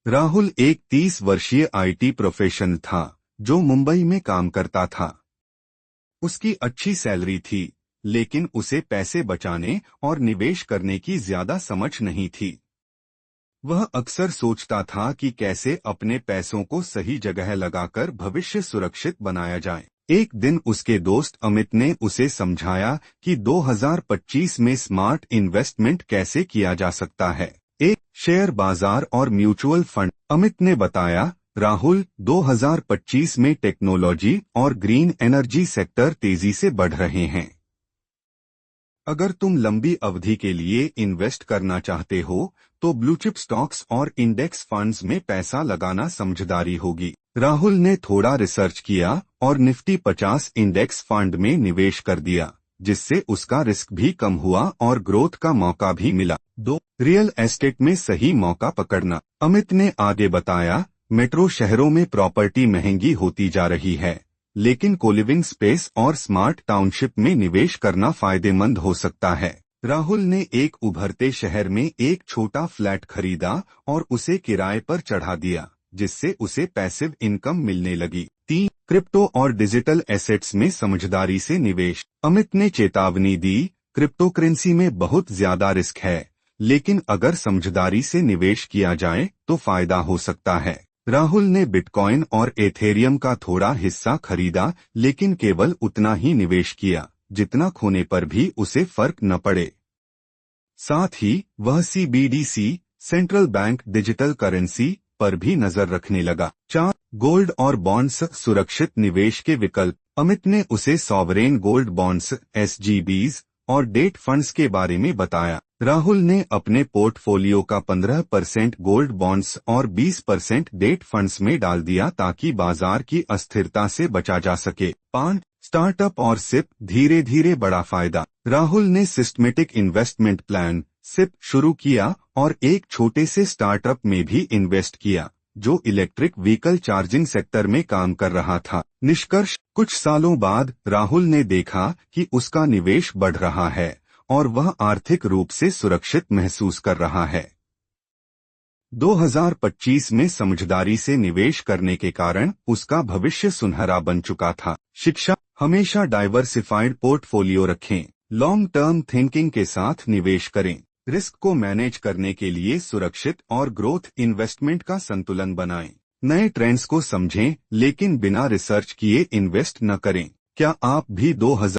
राहुल एक 30 वर्षीय IT professional था जो मुंबई में काम करता था। उसकी अच्छी सैलरी थी, लेकिन उसे पैसे बचाने और निवेश करने की ज्यादा समझ नहीं थी। वह अक्सर सोचता था कि कैसे अपने पैसों को सही जगह लगाकर भविष्य सुरक्षित बनाया जाए। एक दिन उसके दोस्त अमित ने उसे समझाया कि 2025 में स्मार्ट इन्वेस्टमेंट कैसे किया जा सकता है। एक शेयर बाजार और म्यूचुअल फंड। अमित ने बताया, राहुल, 2025 में टेक्नोलॉजी और ग्रीन एनर्जी सेक्टर तेजी से बढ़ रहे हैं। अगर तुम लंबी अवधि के लिए इन्वेस्ट करना चाहते हो तो ब्लूचिप स्टॉक्स और इंडेक्स फंड्स में पैसा लगाना समझदारी होगी। राहुल ने थोड़ा रिसर्च किया और निफ्टी 50 इंडेक्स फंड में निवेश कर दिया, जिससे उसका रिस्क भी कम हुआ और ग्रोथ का मौका भी मिला। 2. रियल एस्टेट में सही मौका पकड़ना। अमित ने आगे बताया, मेट्रो शहरों में प्रॉपर्टी महंगी होती जा रही है, लेकिन कोलिविंग स्पेस और स्मार्ट टाउनशिप में निवेश करना फायदेमंद हो सकता है। राहुल ने एक उभरते शहर में एक छोटा फ्लैट खरीदा और उसे किराए पर चढ़ा दिया, जिससे उसे पैसिव इनकम मिलने लगी। 3. क्रिप्टो और डिजिटल एसेट्स में समझदारी से निवेश। अमित ने चेतावनी दी, क्रिप्टो करेंसी में बहुत ज्यादा रिस्क है, लेकिन अगर समझदारी से निवेश किया जाए तो फायदा हो सकता है। राहुल ने बिटकॉइन और एथेरियम का थोड़ा हिस्सा खरीदा, लेकिन केवल उतना ही निवेश किया जितना खोने पर भी उसे फर्क न पड़े। साथ ही वह CBDC, central bank digital currency पर भी नजर रखने लगा। 4. गोल्ड और बॉन्ड्स सुरक्षित निवेश के विकल्प। अमित ने उसे सॉवरेन गोल्ड बॉन्ड्स, एसजीबीज और डेट फंड्स के बारे में बताया। राहुल ने अपने पोर्टफोलियो का 15% गोल्ड बॉन्ड्स और 20% डेट फंड्स में डाल दिया ताकि बाजार की अस्थिरता से बचा जा सके। 5. स्टार्टअप और सिप धीरे धीरे बड़ा फायदा। राहुल ने सिस्टमेटिक इन्वेस्टमेंट प्लान सिप शुरू किया और एक छोटे से स्टार्टअप में भी इन्वेस्ट किया जो इलेक्ट्रिक व्हीकल चार्जिंग सेक्टर में काम कर रहा था। निष्कर्ष, कुछ सालों बाद राहुल ने देखा कि उसका निवेश बढ़ रहा है और वह आर्थिक रूप से सुरक्षित महसूस कर रहा है। 2025 में समझदारी से निवेश करने के कारण उसका भविष्य सुनहरा बन चुका था। शिक्षा, हमेशा डाइवर्सिफाइड पोर्टफोलियो रखें, लॉन्ग टर्म थिंकिंग के साथ निवेश करें, रिस्क को मैनेज करने के लिए सुरक्षित और ग्रोथ इन्वेस्टमेंट का संतुलन बनाएं। नए ट्रेंड्स को समझें, लेकिन बिना रिसर्च किए इन्वेस्ट न करें। क्या आप भी 2000